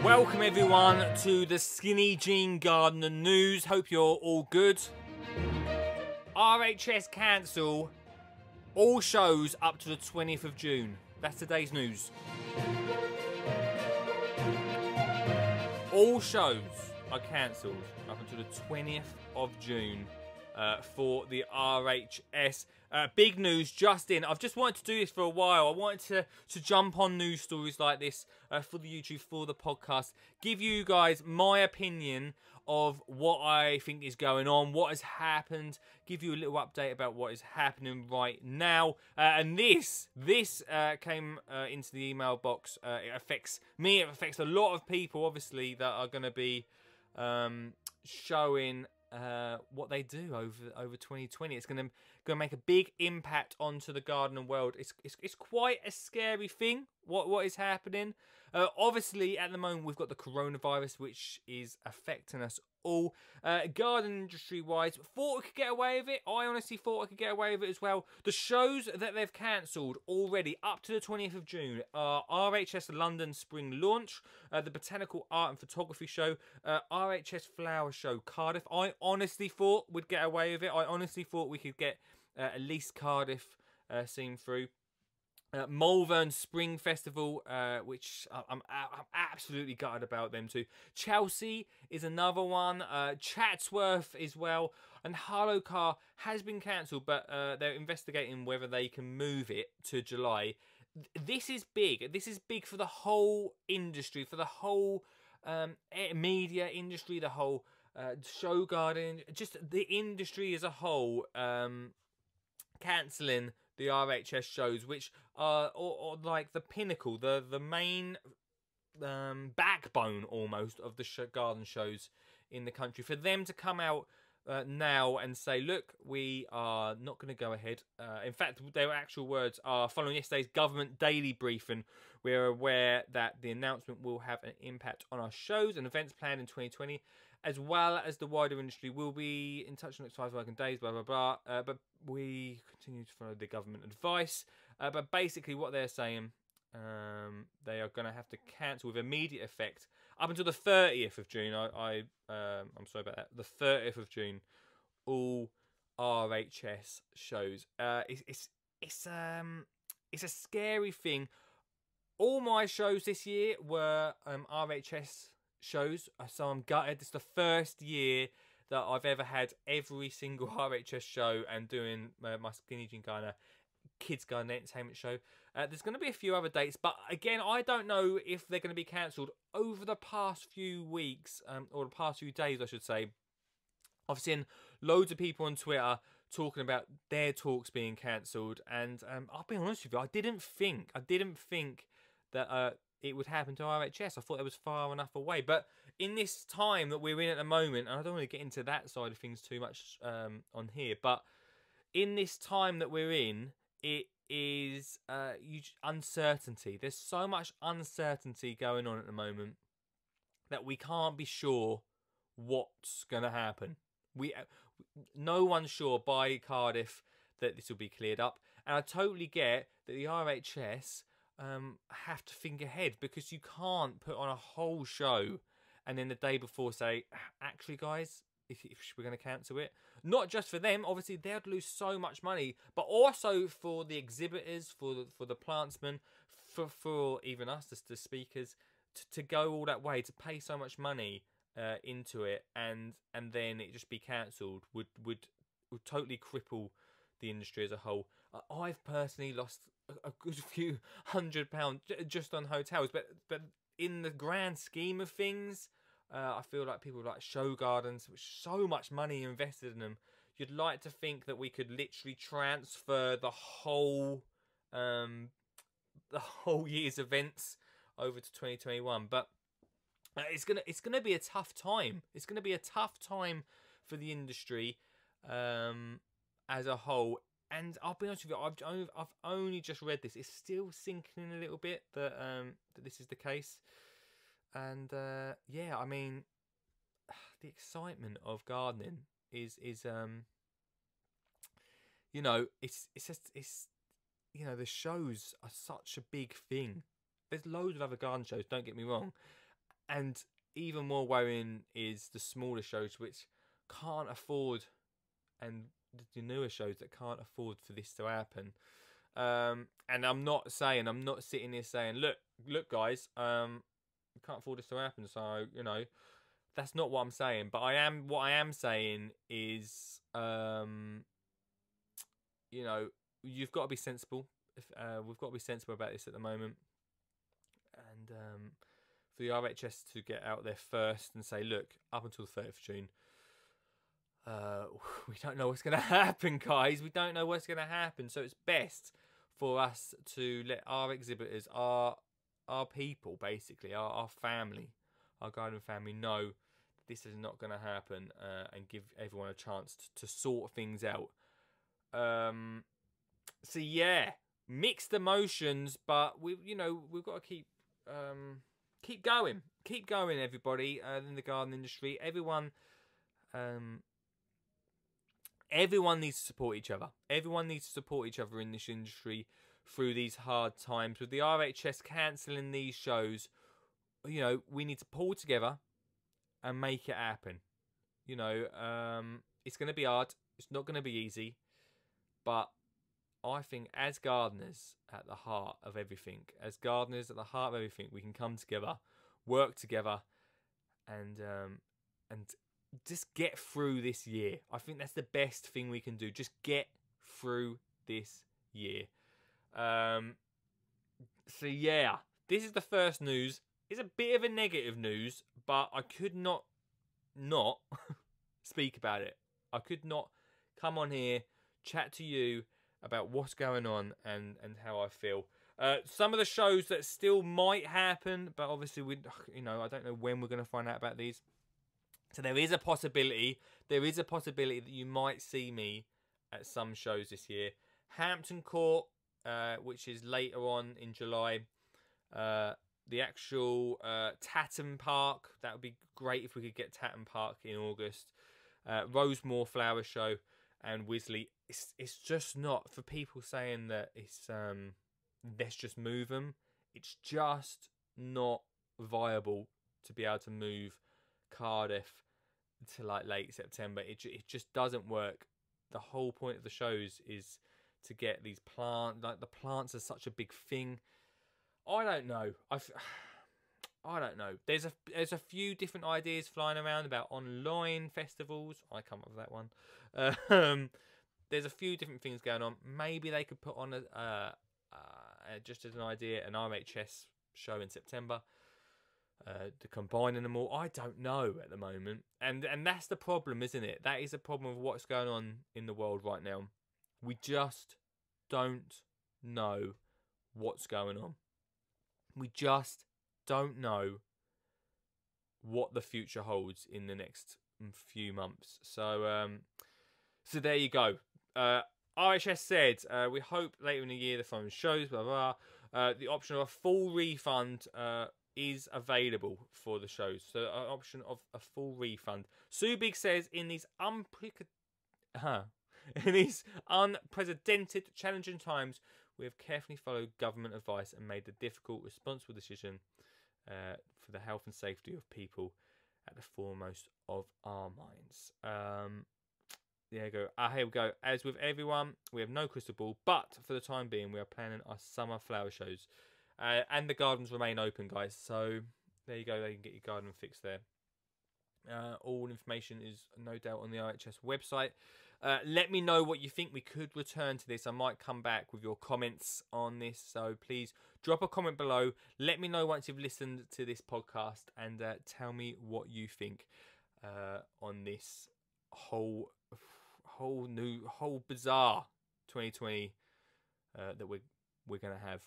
Welcome everyone to the Skinny Jean Gardener news. Hope you're all good. RHS cancel all shows up to the 20th of June. That's today's news. All shows are cancelled up until the 20th of June for the RHS. Big news just in. I've just wanted to do this for a while. I wanted to jump on news stories like this for the YouTube, for the podcast. Give you guys my opinion of what I think is going on, what has happened. Give you a little update about what is happening right now. And this came into the email box. It affects me. It affects a lot of people, obviously, that are going to be showing what they do over 2020. It's going to make a big impact onto the gardening world. It's quite a scary thing what is happening. Obviously at the moment we've got the coronavirus, which is affecting us all. Garden industry wise, thought we could get away with it. I honestly thought I could get away with it as well. The shows that they've cancelled already up to the 20th of June are RHS London Spring Launch, the Botanical Art and Photography Show, RHS Flower Show Cardiff. I honestly thought we'd get away with it. I honestly thought we could get at least Cardiff seen through. Malvern Spring Festival, which I'm absolutely gutted about them too. Chelsea is another one. Chatsworth as well. And Harlowcar has been cancelled, but they're investigating whether they can move it to July. This is big. This is big for the whole industry, for the whole media industry, the whole show garden, just the industry as a whole, cancelling the RHS shows, which are or like the pinnacle, the main backbone almost of the garden shows in the country. For them to come out now and say, look, we are not going to go ahead. In fact, their actual words are, following yesterday's government daily briefing, we are aware that the announcement will have an impact on our shows and events planned in 2020, as well as the wider industry. Will be in touch in the next 5 working days, blah, blah, blah. But we continue to follow the government advice. But basically what they're saying, they are going to have to cancel with immediate effect up until the 30th of June. I'm sorry about that. The 30th of June, all RHS shows. It's a scary thing. All my shows this year were RHS shows, so I'm gutted. It's the first year that I've ever had every single RHS show and doing my Skinny Jean Gardener Kids Garden Entertainment show. There's going to be a few other dates, but again, I don't know if they're going to be cancelled. Over the past few weeks, or the past few days, I should say, I've seen loads of people on Twitter talking about their talks being cancelled, and I'll be honest with you, I didn't think that it would happen to RHS. I thought it was far enough away. But in this time that we're in at the moment, and I don't want to get into that side of things too much on here, but in this time that we're in, it is uncertainty. There's so much uncertainty going on at the moment that we can't be sure what's going to happen. No one's sure by Cardiff that this will be cleared up. And I totally get that the RHS have to think ahead, because you can't put on a whole show and then the day before say, actually guys, if we're going to cancel it. Not just for them, obviously they'd lose so much money, but also for the exhibitors, for the plantsmen, for even us, the speakers, to go all that way, to pay so much money into it, and then it just be cancelled would totally cripple the industry as a whole. I've personally lost a good few £100 just on hotels, but in the grand scheme of things, I feel like people like show gardens, with so much money invested in them, you'd like to think that we could literally transfer the whole year's events over to 2021. But it's gonna be a tough time. It's gonna be a tough time for the industry as a whole. And I'll be honest with you, I've only just read this. It's still sinking in a little bit that this is the case. And yeah, I mean, the excitement of gardening is you know, it's you know, the shows are such a big thing. There's loads of other garden shows, don't get me wrong, And even more worrying is the smaller shows which can't afford, and the newer shows that can't afford for this to happen. And I'm not sitting here saying, look, guys, we can't afford this to happen. So, you know, that's not what I'm saying. But what I am saying is, you know, you've got to be sensible. We've got to be sensible about this at the moment. And for the RHS to get out there first and say, look, up until the 30th of June, we don't know what's going to happen, guys. We don't know what's going to happen. So it's best for us to let our exhibitors, our people, basically, our family, our garden family, know this is not going to happen, and give everyone a chance to sort things out. So yeah, mixed emotions, but we've got to keep going, everybody, in the garden industry. Everyone needs to support each other. Everyone needs to support each other in this industry through these hard times. With the RHS cancelling these shows, you know, we need to pull together and make it happen. You know, it's going to be hard. It's not going to be easy. But I think as gardeners at the heart of everything, we can come together, work together, and just get through this year. I think that's the best thing we can do. Just get through this year. So yeah, this is the first news. It's a bit of a negative news, but I could not speak about it. I could not come on here, chat to you about what's going on and how I feel. Some of the shows that still might happen, but obviously I don't know when we're going to find out about these. So there is a possibility that you might see me at some shows this year. Hampton Court, which is later on in July. The actual Tatton Park, that would be great if we could get Tatton Park in August. Rosemore Flower Show and Wisley. It's just not, for people saying that it's let's just move them. It's just not viable to be able to move Cardiff to like late September. It just doesn't work. The whole point of the shows is to get these plants. Like, the plants are such a big thing. I don't know. I don't know. There's a few different ideas flying around about online festivals. I come up with that one. There's a few different things going on. Maybe they could put on just as an idea, an RHS show in September. To combining them all, I don't know at the moment, and that's the problem, isn't it? That is the problem of what's going on in the world right now. We just don't know what's going on. We just don't know what the future holds in the next few months. So, so there you go. RHS said, we hope later in the year the following shows, blah, blah, blah. The option of a full refund is available for the shows. So an option of a full refund. Subig says, in these unprecedented, challenging times, we have carefully followed government advice and made the difficult, responsible decision for the health and safety of people at the foremost of our minds. There you go. Here we go. As with everyone, we have no crystal ball, but for the time being, we are planning our summer flower shows. And the gardens remain open, guys. So there you go. They can get your garden fixed there. All information is no doubt on the RHS website. Let me know what you think. We could return to this. I might come back with your comments on this. So please drop a comment below. Let me know once you've listened to this podcast, and tell me what you think on this whole bizarre 2020 that we're gonna have.